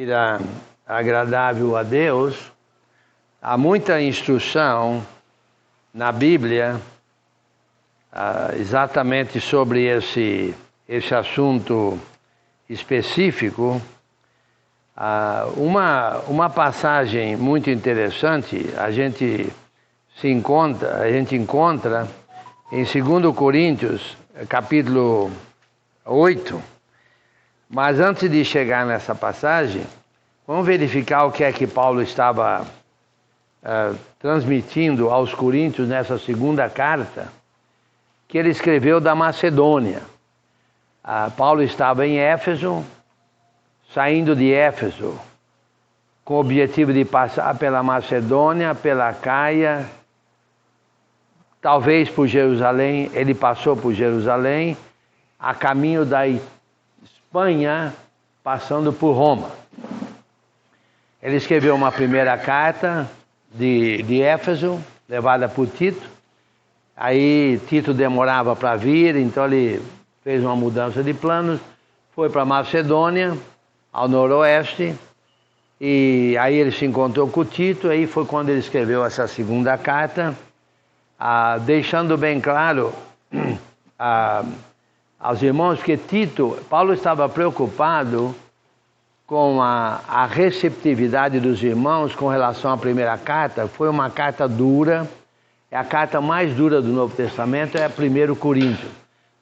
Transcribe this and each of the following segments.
Irá agradável a Deus. Há muita instrução na Bíblia exatamente sobre esse assunto específico. Uma passagem muito interessante a gente encontra em 2 Coríntios, capítulo 8. Mas antes de chegar nessa passagem, vamos verificar o que é que Paulo estava transmitindo aos Coríntios nessa segunda carta que ele escreveu da Macedônia. Paulo estava em Éfeso, saindo de Éfeso com o objetivo de passar pela Macedônia, pela Caia, talvez por Jerusalém. Ele passou por Jerusalém, a caminho da Espanha, passando por Roma. Ele escreveu uma primeira carta de Éfeso, levada por Tito. Aí Tito demorava para vir, então ele fez uma mudança de planos, foi para Macedônia, ao noroeste, e aí ele se encontrou com Tito. Aí foi quando ele escreveu essa segunda carta, deixando bem claro aos irmãos que Paulo estava preocupado com a receptividade dos irmãos com relação à primeira carta. Foi uma carta dura, é a carta mais dura do Novo Testamento, é a 1 Coríntios.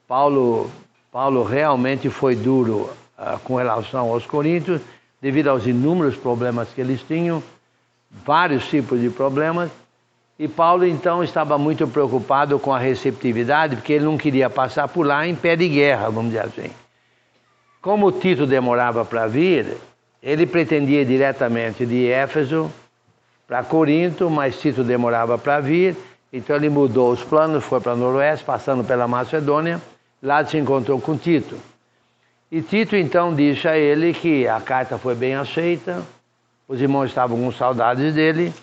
Paulo realmente foi duro com relação aos coríntios, devido aos inúmeros problemas que eles tinham, vários tipos de problemas. E Paulo então estava muito preocupado com a receptividade, porque ele não queria passar por lá em pé de guerra, vamos dizer assim. Como Tito demorava para vir, ele pretendia ir diretamente de Éfeso para Corinto, mas Tito demorava para vir, então ele mudou os planos, foi para o noroeste, passando pela Macedônia. Lá se encontrou com Tito. E Tito então disse a ele que a carta foi bem aceita, os irmãos estavam com saudades dele.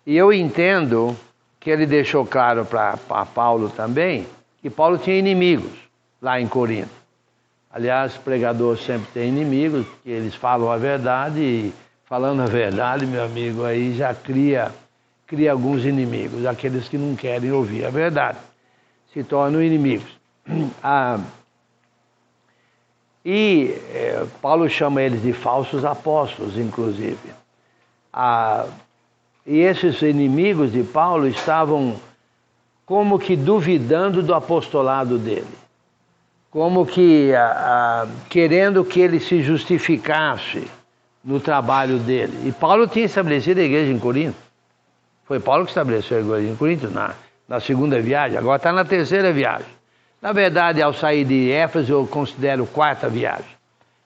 E eu entendo que ele deixou claro para Paulo também que Paulo tinha inimigos lá em Corinto. Aliás, pregador sempre tem inimigos, porque eles falam a verdade, e falando a verdade, meu amigo, aí já cria alguns inimigos. Aqueles que não querem ouvir a verdade se tornam inimigos. Paulo chama eles de falsos apóstolos, inclusive. E esses inimigos de Paulo estavam como que duvidando do apostolado dele, como que querendo que ele se justificasse no trabalho dele. E Paulo tinha estabelecido a igreja em Corinto. Foi Paulo que estabeleceu a igreja em Corinto na segunda viagem, agora está na terceira viagem. Na verdade, ao sair de Éfeso, eu considero quarta viagem.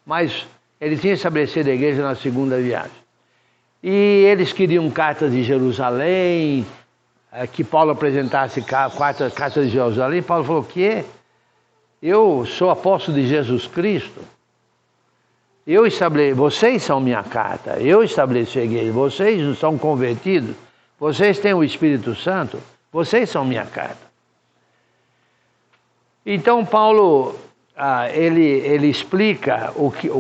Mas ele tinha estabelecido a igreja na segunda viagem. E eles queriam cartas de Jerusalém, que Paulo apresentasse cartas de Jerusalém. Paulo falou: o quê? Eu sou apóstolo de Jesus Cristo. Vocês são minha carta. Eu estabeleci a igreja. Vocês não são convertidos. Vocês têm o Espírito Santo. Vocês são minha carta. Então Paulo, ele explica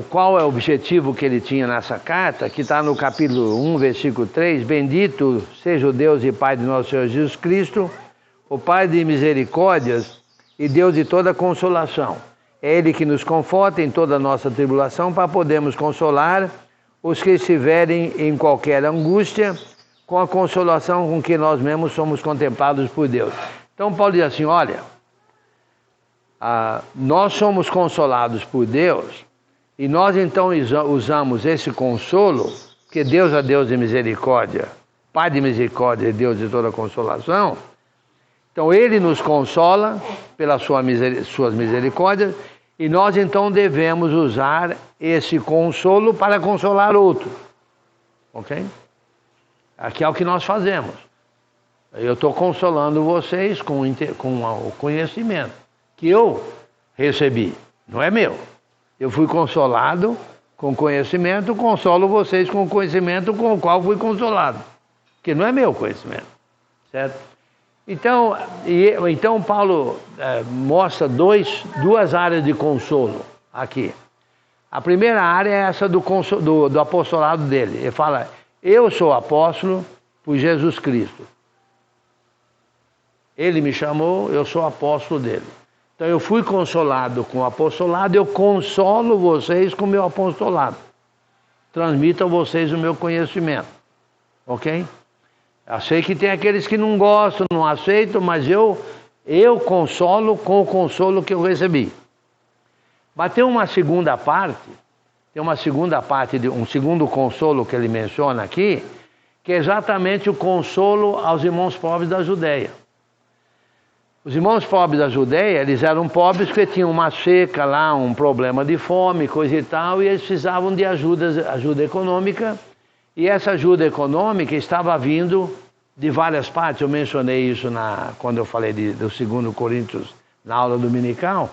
qual é o objetivo que ele tinha nessa carta, que está no capítulo 1, versículo 3. Bendito seja o Deus e Pai de nosso Senhor Jesus Cristo, o Pai de misericórdias e Deus de toda consolação. É Ele que nos conforta em toda a nossa tribulação, para podermos consolar os que estiverem em qualquer angústia, com a consolação com que nós mesmos somos contemplados por Deus. Então Paulo diz assim: olha, nós somos consolados por Deus, e nós então usamos esse consolo, porque Deus é Deus de misericórdia, Pai de misericórdia e Deus de toda consolação. Então Ele nos consola pelas suas misericórdias, e nós então devemos usar esse consolo para consolar outro. Ok? Aqui é o que nós fazemos. Eu estou consolando vocês com o conhecimento que eu recebi, não é meu. Eu fui consolado com conhecimento, consolo vocês com o conhecimento com o qual fui consolado, que não é meu conhecimento, certo? Então Paulo mostra duas áreas de consolo aqui. A primeira área é essa do apostolado dele. Ele fala, eu sou apóstolo por Jesus Cristo. Ele me chamou, eu sou apóstolo dele. Então eu fui consolado com o apostolado, eu consolo vocês com o meu apostolado. Transmito a vocês o meu conhecimento. Ok? Eu sei que tem aqueles que não gostam, não aceitam, mas eu consolo com o consolo que eu recebi. Mas tem uma segunda parte, um segundo consolo que ele menciona aqui, que é exatamente o consolo aos irmãos pobres da Judeia. Os irmãos pobres da Judeia, eles eram pobres porque tinham uma seca lá, um problema de fome, coisa e tal, e eles precisavam de ajuda econômica, e essa ajuda econômica estava vindo de várias partes. Eu mencionei isso quando eu falei do 2 Coríntios na aula dominical.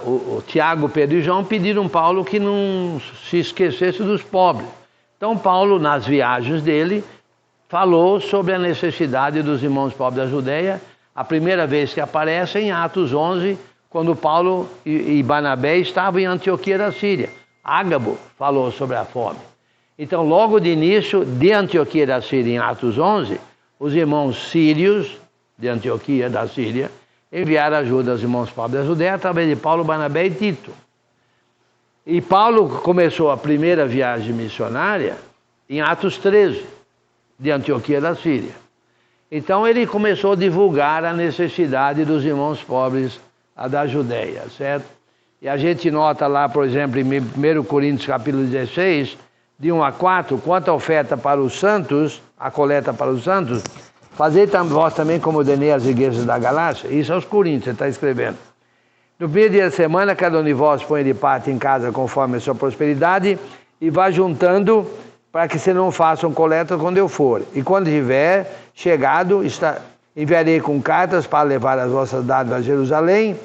O Tiago, Pedro e João pediram Paulo que não se esquecesse dos pobres. Então Paulo, nas viagens dele, falou sobre a necessidade dos irmãos pobres da Judeia. A primeira vez que aparece em Atos 11, quando Paulo e Barnabé estavam em Antioquia da Síria. Ágabo falou sobre a fome. Então, logo de início, de Antioquia da Síria, em Atos 11, os irmãos sírios de Antioquia da Síria enviaram ajuda aos irmãos pobres da Judeia através de Paulo, Barnabé e Tito. E Paulo começou a primeira viagem missionária em Atos 13, de Antioquia da Síria. Então ele começou a divulgar a necessidade dos irmãos pobres da Judeia, certo? E a gente nota lá, por exemplo, em 1 Coríntios capítulo 16, de 1 a 4, quanto à oferta para os santos, a coleta para os santos, fazei vós também como ordenei as igrejas da Galácia. Isso aos Coríntios, ele está escrevendo. No primeiro dia da semana, cada um de vós põe de parte em casa conforme a sua prosperidade e vá juntando para que se não façam coleta quando eu for. E quando tiver chegado, enviarei com cartas para levar as vossas dádivas a Jerusalém,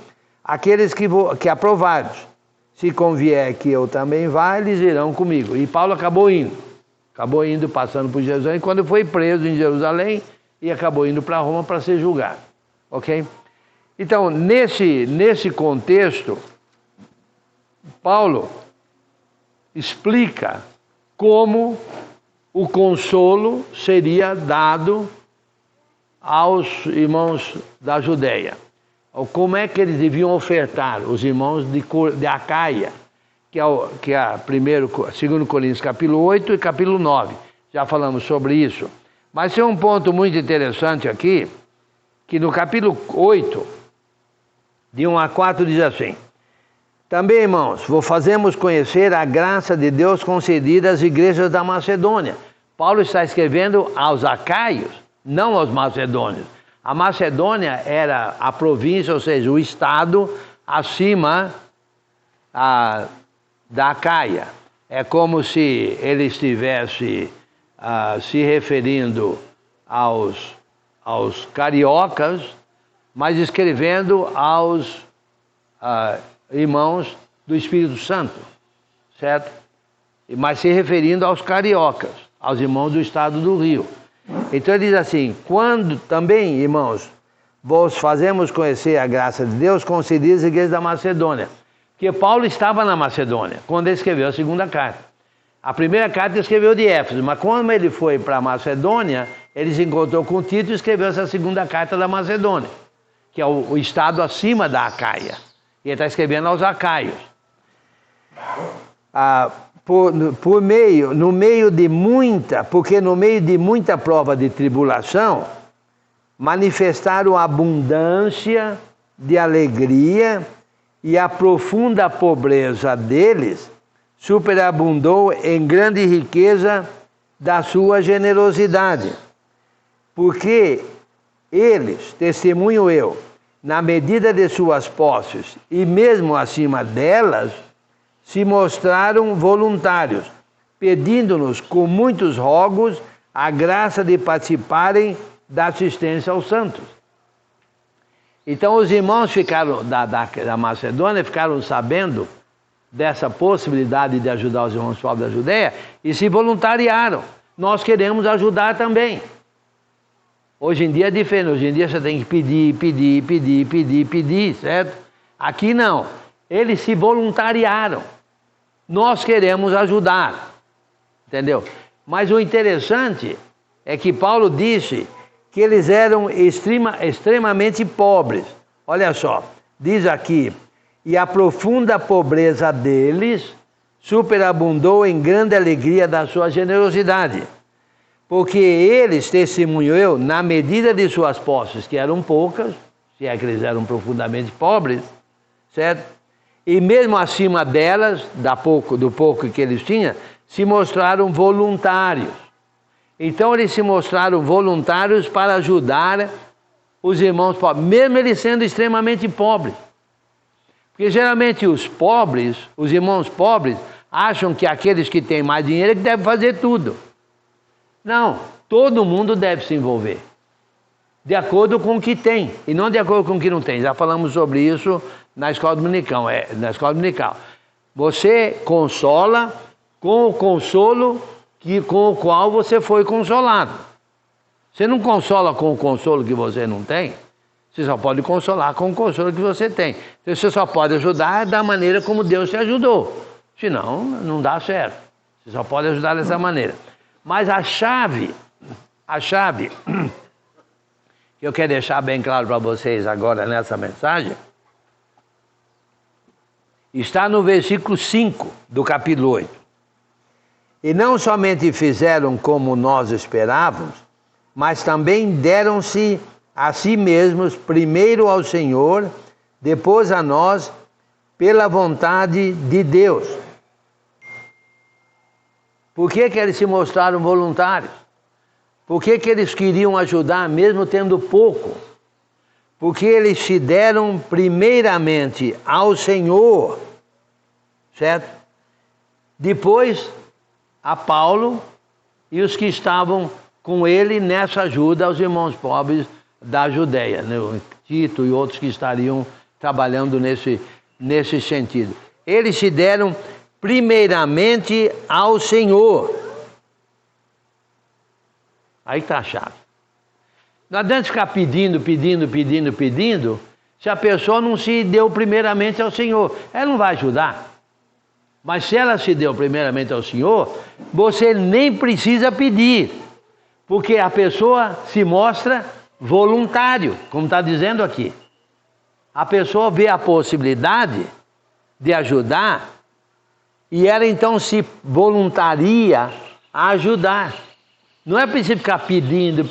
aqueles que aprovados. Se convier que eu também vá, eles irão comigo. E Paulo acabou indo, passando por Jerusalém, quando foi preso em Jerusalém, e acabou indo para Roma para ser julgado. Ok? Então, nesse contexto, Paulo explica como o consolo seria dado aos irmãos da Judeia. Ou como é que eles deviam ofertar, os irmãos de Acaia, que é 2 Coríntios capítulo 8 e capítulo 9. Já falamos sobre isso. Mas tem um ponto muito interessante aqui, que no capítulo 8, de 1 a 4, diz assim: também, irmãos, fazemos conhecer a graça de Deus concedida às igrejas da Macedônia. Paulo está escrevendo aos acaios, não aos macedônios. A Macedônia era a província, ou seja, o estado acima da Acaia. É como se ele estivesse se referindo aos cariocas, mas escrevendo aos irmãos do Espírito Santo, certo? Mas se referindo aos cariocas, aos irmãos do estado do Rio. Então ele diz assim: quando também, irmãos, vos fazemos conhecer a graça de Deus concedida às igrejas da Macedônia. Porque Paulo estava na Macedônia, quando ele escreveu a segunda carta. A primeira carta ele escreveu de Éfeso, mas quando ele foi para a Macedônia, ele se encontrou com Tito e escreveu essa segunda carta da Macedônia, que é o estado acima da Acaia. E ele está escrevendo aos acaios. No meio de muita prova de tribulação, manifestaram abundância de alegria, e a profunda pobreza deles superabundou em grande riqueza da sua generosidade. Porque eles, testemunho eu, na medida de suas posses e mesmo acima delas, se mostraram voluntários, pedindo-nos com muitos rogos a graça de participarem da assistência aos santos. Então os irmãos da Macedônia ficaram sabendo dessa possibilidade de ajudar os irmãos pobres da Judeia e se voluntariaram. Nós queremos ajudar também. Hoje em dia é diferente, hoje em dia você tem que pedir, certo? Aqui não. Eles se voluntariaram. Nós queremos ajudar, entendeu? Mas o interessante é que Paulo disse que eles eram extremamente pobres. Olha só, diz aqui, e a profunda pobreza deles superabundou em grande alegria da sua generosidade, porque eles, testemunho eu, na medida de suas posses, que eram poucas, se é que eles eram profundamente pobres, certo? E mesmo acima delas, do pouco que eles tinham, se mostraram voluntários. Então eles se mostraram voluntários para ajudar os irmãos pobres, mesmo eles sendo extremamente pobres. Porque geralmente os pobres, os irmãos pobres, acham que aqueles que têm mais dinheiro é que devem fazer tudo. Não, todo mundo deve se envolver. De acordo com o que tem, e não de acordo com o que não tem. Já falamos sobre isso na escola dominical. Você consola com o consolo com o qual você foi consolado. Você não consola com o consolo que você não tem, você só pode consolar com o consolo que você tem. Então, você só pode ajudar da maneira como Deus te ajudou. Senão, não dá certo. Você só pode ajudar dessa maneira. Mas a chave que eu quero deixar bem claro para vocês agora nessa mensagem, está no versículo 5 do capítulo 8. E não somente fizeram como nós esperávamos, mas também deram-se a si mesmos, primeiro ao Senhor, depois a nós, pela vontade de Deus. Por que eles se mostraram voluntários? Por que eles queriam ajudar, mesmo tendo pouco? Porque eles se deram primeiramente ao Senhor, certo? Depois a Paulo e os que estavam com ele nessa ajuda aos irmãos pobres da Judéia, né? Tito e outros que estariam trabalhando nesse sentido. Eles se deram primeiramente ao Senhor. Aí está a chave. Não adianta ficar pedindo, se a pessoa não se deu primeiramente ao Senhor. Ela não vai ajudar. Mas se ela se deu primeiramente ao Senhor, você nem precisa pedir, porque a pessoa se mostra voluntário, como está dizendo aqui. A pessoa vê a possibilidade de ajudar e ela então se voluntaria a ajudar. Não é preciso ficar pedindo,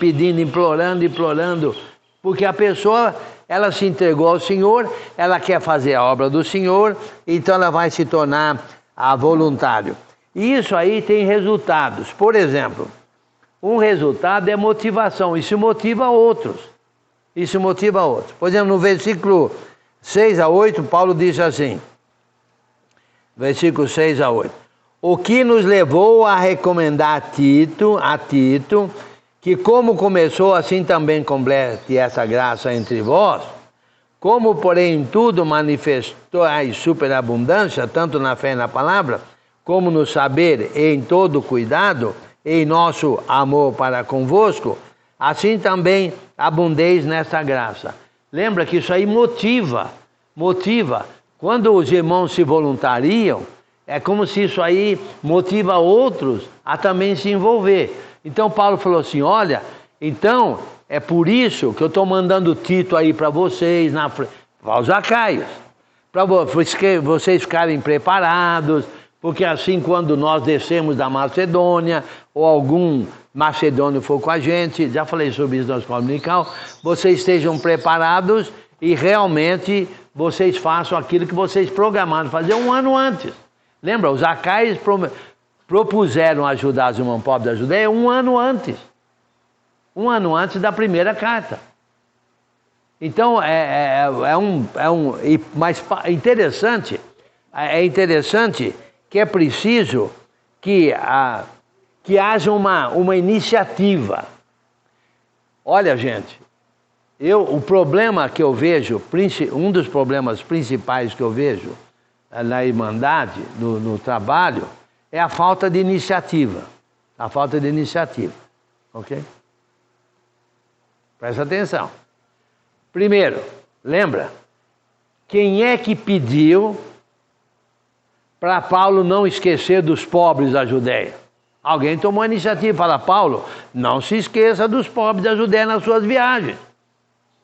implorando, porque a pessoa, ela se entregou ao Senhor, ela quer fazer a obra do Senhor, então ela vai se tornar a voluntário. E isso aí tem resultados. Por exemplo, um resultado é motivação, isso motiva outros. Por exemplo, no versículo 6 a 8, Paulo diz assim, versículo 6 a 8. O que nos levou a recomendar a Tito, que como começou, assim também complete essa graça entre vós, como porém em tudo manifestou a superabundância, tanto na fé e na palavra, como no saber e em todo cuidado, e em nosso amor para convosco, assim também abundeis nessa graça. Lembra que isso aí motiva. Quando os irmãos se voluntariam, é como se isso aí motiva outros a também se envolver. Então Paulo falou assim, olha, então é por isso que eu estou mandando Tito aí para vocês, para os Acaios, para vocês ficarem preparados, porque assim quando nós descemos da Macedônia, ou algum macedônio for com a gente, já falei sobre isso na escola dominical, vocês estejam preparados e realmente vocês façam aquilo que vocês programaram fazer um ano antes. Lembra, os Acaios propuseram ajudar os irmãos pobres da Judéia um ano antes da primeira carta. Então, mas interessante que é preciso que haja uma iniciativa. Olha, gente, o problema que eu vejo, um dos problemas principais que eu vejo na Irmandade, no trabalho, é a falta de iniciativa. Ok? Presta atenção. Primeiro, lembra? Quem é que pediu para Paulo não esquecer dos pobres da Judéia. Alguém tomou a iniciativa e fala: Paulo, não se esqueça dos pobres da Judéia nas suas viagens.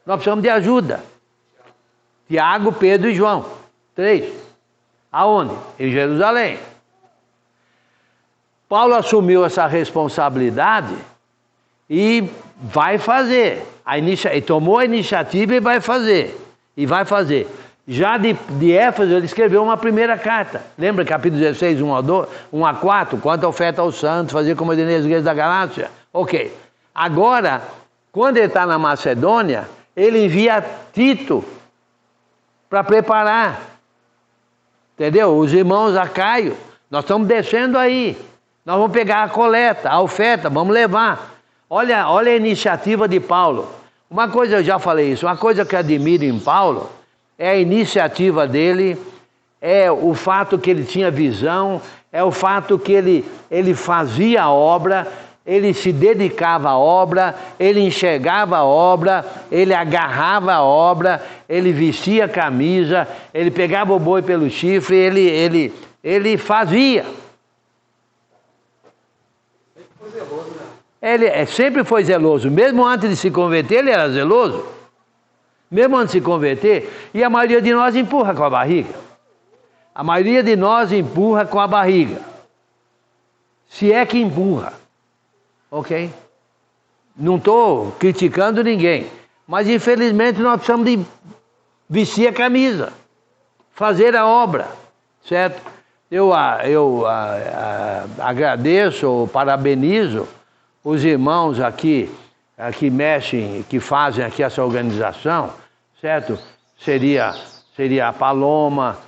Nós precisamos de ajuda. Tiago, Pedro e João. 3. Aonde? Em Jerusalém. Paulo assumiu essa responsabilidade e vai fazer. Ele tomou a iniciativa e vai fazer. E vai fazer. Já de Éfeso, ele escreveu uma primeira carta. Lembra, capítulo 16, 1 a 4? Quanto a oferta aos santos, fazer como ordenei as igrejas da Galácia. Ok. Agora, quando ele está na Macedônia, ele envia Tito para preparar. Entendeu? Os irmãos a Caio, nós estamos descendo aí. Nós vamos pegar a coleta, a oferta, vamos levar. Olha a iniciativa de Paulo. Uma coisa, eu já falei isso, uma coisa que eu admiro em Paulo é a iniciativa dele, é o fato que ele tinha visão, é o fato que ele fazia a obra, ele se dedicava à obra, ele enxergava a obra, ele agarrava a obra, ele vestia a camisa, ele pegava o boi pelo chifre, ele fazia. Ele sempre foi zeloso, mesmo antes de se converter, ele era zeloso. Mesmo antes de se converter, e a maioria de nós empurra com a barriga. A maioria de nós empurra com a barriga. Se é que empurra. Ok? Não estou criticando ninguém. Mas infelizmente nós precisamos de vestir a camisa. Fazer a obra. Certo? Eu agradeço, parabenizo os irmãos aqui que mexem, que fazem aqui essa organização, certo? Seria a Paloma,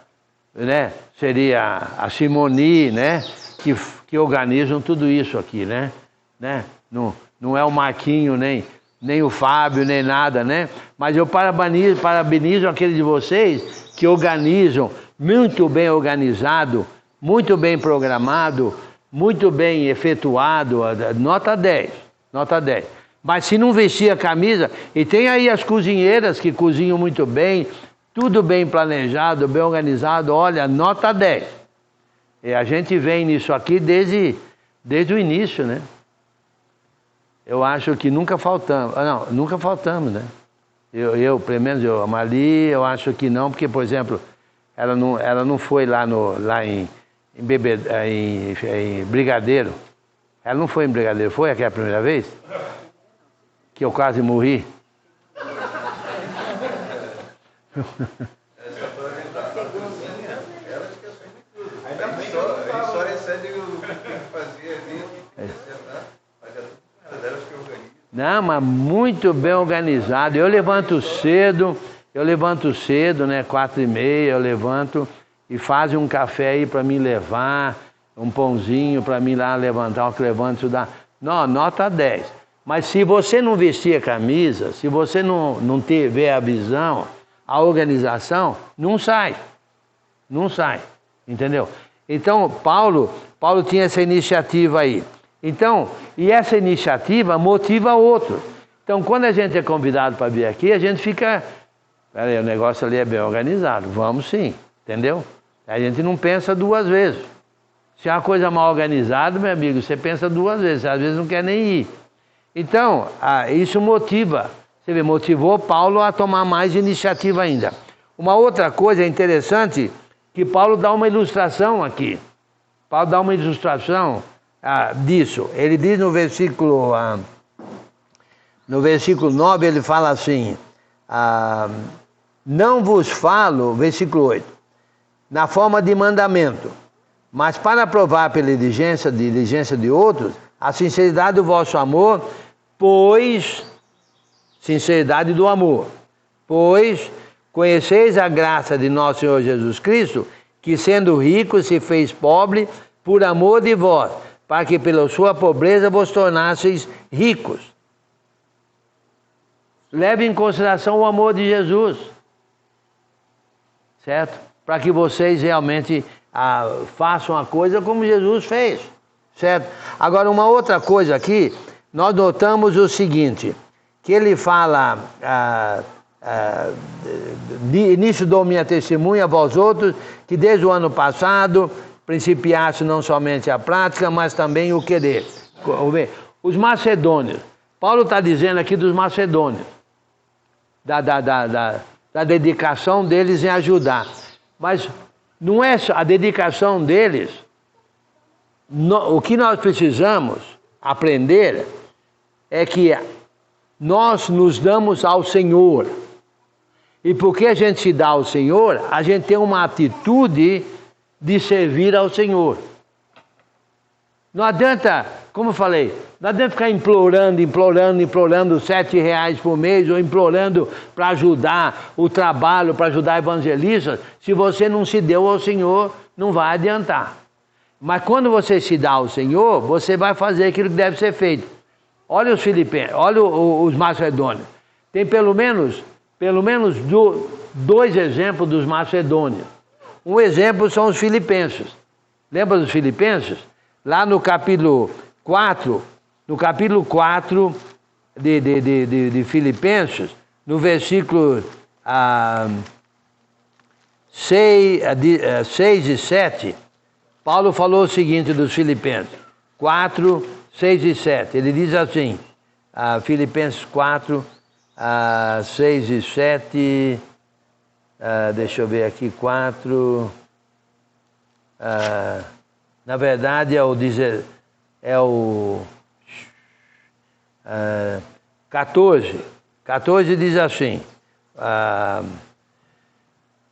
né? Seria a Simoni, né? Que organizam tudo isso aqui, né? Não é o Marquinho, nem o Fábio, nem nada, né? Mas eu parabenizo aqueles de vocês que organizam, muito bem organizado, muito bem programado, muito bem efetuado, nota 10, nota 10. Mas se não vestir a camisa, e tem aí as cozinheiras que cozinham muito bem, tudo bem planejado, bem organizado, olha, nota 10. E a gente vem nisso aqui desde o início, né? Eu acho que nunca faltamos, nunca faltamos, né? Pelo menos a Mali, eu acho que não, porque, por exemplo, ela não foi lá em Brigadeiro. Ela não foi em Brigadeiro, foi aquela primeira vez? Que eu quase morri. Não, mas muito bem organizado. Eu levanto cedo, né? 4h30, eu levanto e fazem um café aí para mim levar, um pãozinho para mim lá levantar, o que levanto, estudar. Não, nota 10. Mas se você não vestir a camisa, se você não tiver a visão, a organização, não sai. Não sai, entendeu? Então, Paulo tinha essa iniciativa aí. Então, e essa iniciativa motiva outro. Então, quando a gente é convidado para vir aqui, a gente fica... Peraí, o negócio ali é bem organizado. Vamos sim, entendeu? A gente não pensa duas vezes. Se é uma coisa mal organizada, meu amigo, você pensa duas vezes. Às vezes não quer nem ir. Então, isso motiva. Você vê, motivou Paulo a tomar mais iniciativa ainda. Uma outra coisa interessante, que Paulo dá uma ilustração aqui. Paulo dá uma ilustração disso. Ele diz no versículo 9, ele fala assim, não vos falo, versículo 8, na forma de mandamento, mas para provar pela diligência de outros, a sinceridade do vosso amor, pois, sinceridade do amor, pois conheceis a graça de nosso Senhor Jesus Cristo, que sendo rico se fez pobre por amor de vós, para que pela sua pobreza vos tornasseis ricos. Leve em consideração o amor de Jesus, certo? Para que vocês realmente façam a coisa como Jesus fez, certo? Agora, uma outra coisa aqui, nós notamos o seguinte, que ele fala, Nisso dou minha testemunha a vós outros, que desde o ano passado principiasse não somente a prática, mas também o querer. Os macedônios. Paulo está dizendo aqui dos macedônios, da dedicação deles em ajudar. Mas não é só a dedicação deles. O que nós precisamos aprender é que nós nos damos ao Senhor. E porque a gente se dá ao Senhor, a gente tem uma atitude de servir ao Senhor. Não adianta, como eu falei, não adianta ficar implorando R$7 por mês, ou implorando para ajudar o trabalho, para ajudar evangelistas. Se você não se deu ao Senhor, não vai adiantar. Mas quando você se dá ao Senhor, você vai fazer aquilo que deve ser feito. Olha os filipenses, olha os macedônios. Tem pelo menos dois exemplos dos macedônios. Um exemplo são os filipenses. Lembra dos filipenses? Lá no capítulo 4 de Filipenses, no versículo 6 e 7, Paulo falou o seguinte dos Filipenses, 4, 6 e 7. Ele diz assim, Filipenses 4, 6 e 7, deixa eu ver aqui, 4, na verdade é o 14. 14 diz assim,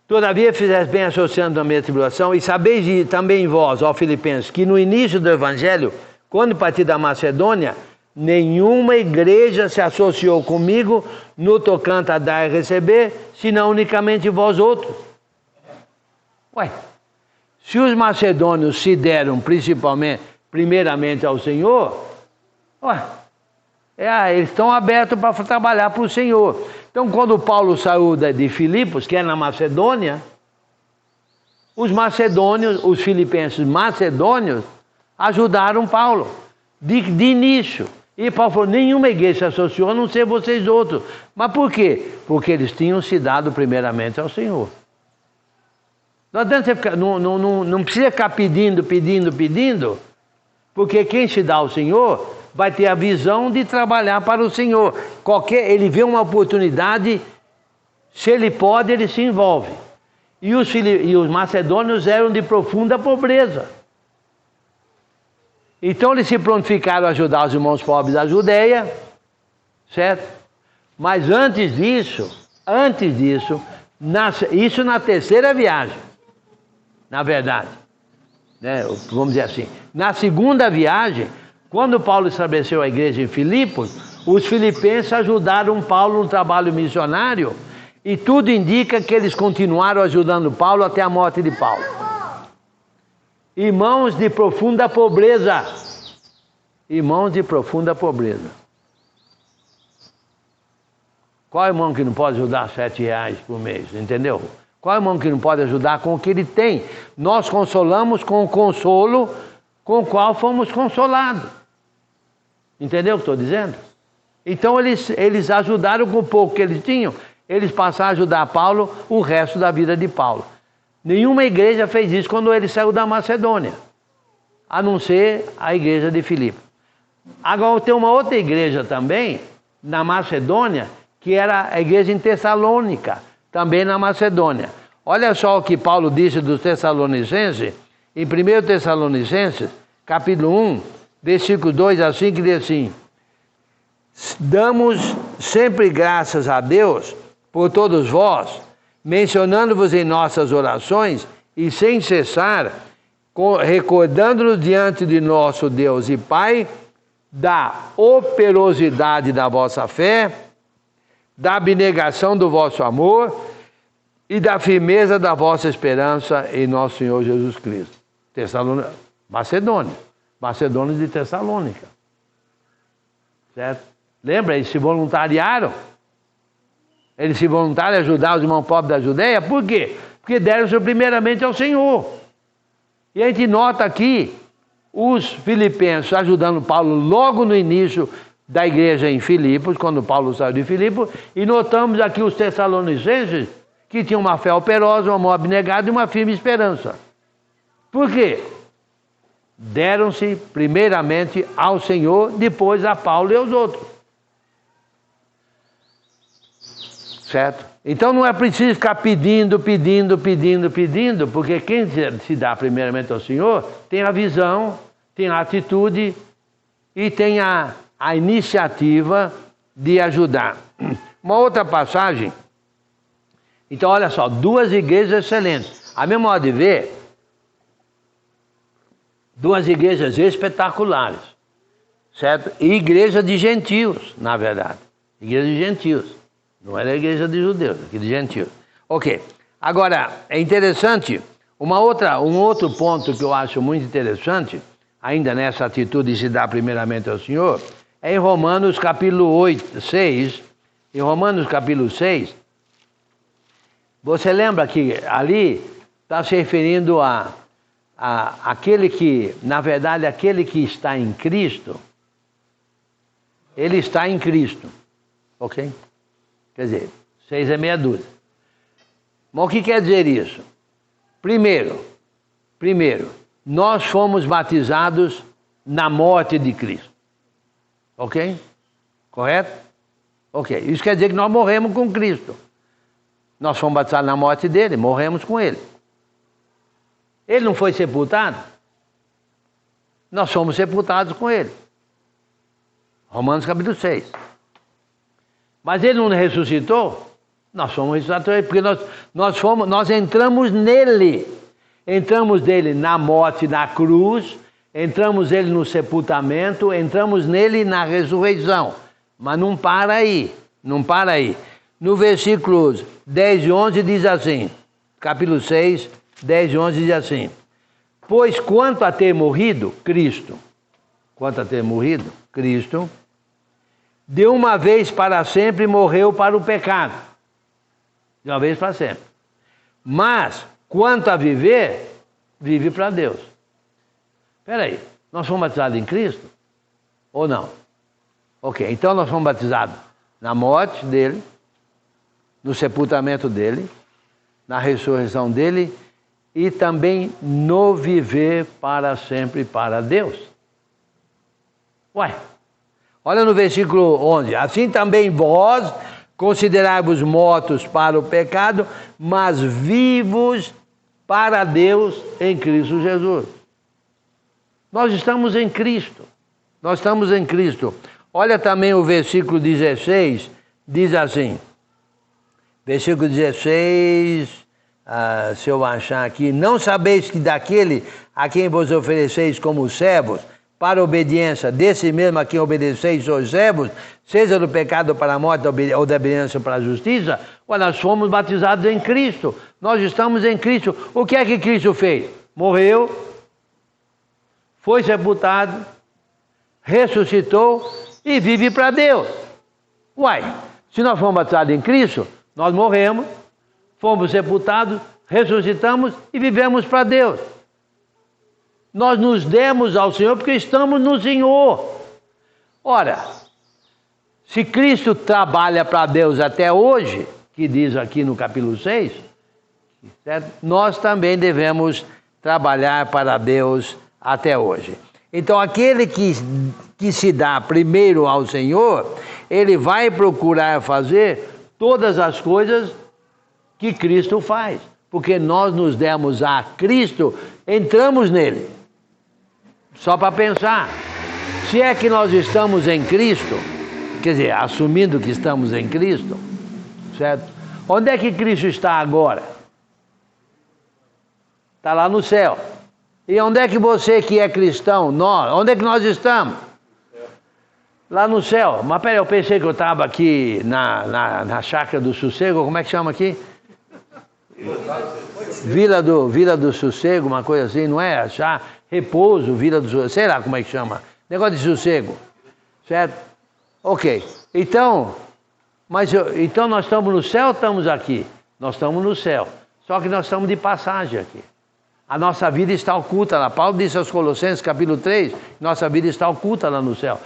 todavia fizeste bem associando a minha tribulação, e sabeis também vós, ó Filipenses, que no início do Evangelho, quando parti da Macedônia, nenhuma igreja se associou comigo no tocante a dar e receber, senão unicamente vós outros. Ué, se os macedônios se deram primeiramente ao Senhor, eles estão abertos para trabalhar para o Senhor. Então, quando Paulo saiu de Filipos, que é na Macedônia, os filipenses macedônios, ajudaram Paulo, de início. E Paulo falou, nenhuma igreja se associou, a não ser vocês outros. Mas por quê? Porque eles tinham se dado primeiramente ao Senhor. Não adianta você ficar, não precisa ficar pedindo, porque quem se dá ao Senhor vai ter a visão de trabalhar para o Senhor. Ele vê uma oportunidade, se ele pode, ele se envolve. E os macedônios eram de profunda pobreza. Então eles se prontificaram a ajudar os irmãos pobres da Judeia, certo? Mas antes disso, isso na terceira viagem, na verdade, né? Vamos dizer assim, na segunda viagem, quando Paulo estabeleceu a igreja em Filipos, os filipenses ajudaram Paulo no trabalho missionário, e tudo indica que eles continuaram ajudando Paulo até a morte de Paulo. Irmãos de profunda pobreza. Qual irmão que não pode ajudar R$7 por mês, entendeu? Qual irmão que não pode ajudar com o que ele tem? Nós consolamos com o consolo com o qual fomos consolados. Entendeu o que estou dizendo? Então eles ajudaram com o pouco que eles tinham, eles passaram a ajudar Paulo o resto da vida de Paulo. Nenhuma igreja fez isso quando ele saiu da Macedônia, a não ser a igreja de Filipe. Agora tem uma outra igreja também, na Macedônia, que era a igreja em Tessalônica, também na Macedônia. Olha só o que Paulo disse dos Tessalonicenses, em 1 Tessalonicenses, capítulo 1, versículo 2 a 5, que diz assim, damos sempre graças a Deus por todos vós, mencionando-vos em nossas orações e sem cessar, recordando-nos diante de nosso Deus e Pai, da operosidade da vossa fé, da abnegação do vosso amor e da firmeza da vossa esperança em nosso Senhor Jesus Cristo. Macedônia de Tessalônica. Certo? Lembra? Eles se voluntariaram. Eles se voluntariaram a ajudar os irmãos pobres da Judeia. Por quê? Porque deram-se primeiramente ao Senhor. E a gente nota aqui os filipenses ajudando Paulo logo no início da igreja em Filipos, quando Paulo saiu de Filipos, e notamos aqui os tessalonicenses que tinham uma fé operosa, um amor abnegado e uma firme esperança. Por quê? Deram-se primeiramente ao Senhor, depois a Paulo e aos outros. Certo? Então não é preciso ficar pedindo, porque quem se dá primeiramente ao Senhor tem a visão, tem a atitude e tem a iniciativa de ajudar. Uma outra passagem. Então olha só, duas igrejas excelentes. A meu modo de ver, duas igrejas espetaculares, certo? E igreja de gentios, na verdade. Igreja de gentios. Não era a igreja de judeus, aqui de gentios. Ok. Agora, é interessante, um outro ponto que eu acho muito interessante, ainda nessa atitude de se dar primeiramente ao Senhor, é em Romanos capítulo 6. Em Romanos capítulo 6, você lembra que ali está se referindo a aquele que, na verdade, aquele que está em Cristo, ele está em Cristo. Ok? Quer dizer, 6 é meia dúzia. Mas o que quer dizer isso? Primeiro, nós fomos batizados na morte de Cristo. Ok? Correto? Ok. Isso quer dizer que nós morremos com Cristo. Nós fomos batizados na morte dele, morremos com ele. Ele não foi sepultado? Nós fomos sepultados com ele. Romanos capítulo 6. Mas ele não ressuscitou? Nós fomos ressuscitados, porque nós entramos nele. Entramos nele na morte, na cruz, entramos nele no sepultamento, entramos nele na ressurreição. Mas não para aí, No versículos 10 e 11 diz assim, capítulo 6, 10 e 11 diz assim: pois quanto a ter morrido, Cristo, de uma vez para sempre morreu para o pecado. De uma vez para sempre. Mas, quanto a viver, vive para Deus. Espera aí, nós fomos batizados em Cristo? Ou não? Ok, então nós fomos batizados na morte dele, no sepultamento dele, na ressurreição dele e também no viver para sempre para Deus. Ué, olha no versículo 11. Assim também vós considerai-vos mortos para o pecado, mas vivos para Deus em Cristo Jesus. Nós estamos em Cristo. Olha também o versículo 16, diz assim. Versículo 16, se eu achar aqui. Não sabeis que daquele a quem vos ofereceis como servos, para a obediência, desse mesmo a quem obedeceis sois servos, seja do pecado para a morte ou da obediência para a justiça, nós fomos batizados em Cristo. Nós estamos em Cristo. O que é que Cristo fez? Morreu, foi sepultado, ressuscitou e vive para Deus. Se nós fomos batizados em Cristo, nós morremos, fomos sepultados, ressuscitamos e vivemos para Deus. Nós nos demos ao Senhor porque estamos no Senhor. Ora, se Cristo trabalha para Deus até hoje, que diz aqui no capítulo 6, certo? Nós também devemos trabalhar para Deus até hoje. Então, aquele que se dá primeiro ao Senhor, ele vai procurar fazer todas as coisas que Cristo faz. Porque nós nos demos a Cristo, entramos nele. Só para pensar, se é que nós estamos em Cristo, quer dizer, assumindo que estamos em Cristo, certo? Onde é que Cristo está agora? Está lá no céu. E onde é que você que é cristão, onde é que nós estamos? Lá no céu. Mas peraí, eu pensei que eu estava aqui na Chácara do Sossego, como é que chama aqui? Vila do Sossego, uma coisa assim, não é? Repouso, Vila do Sossego, sei lá como é que chama. Negócio de sossego, certo? Ok. Então nós estamos no céu ou estamos aqui? Nós estamos no céu. Só que nós estamos de passagem aqui. A nossa vida está oculta lá. Paulo disse aos Colossenses, capítulo 3, nossa vida está oculta lá no céu.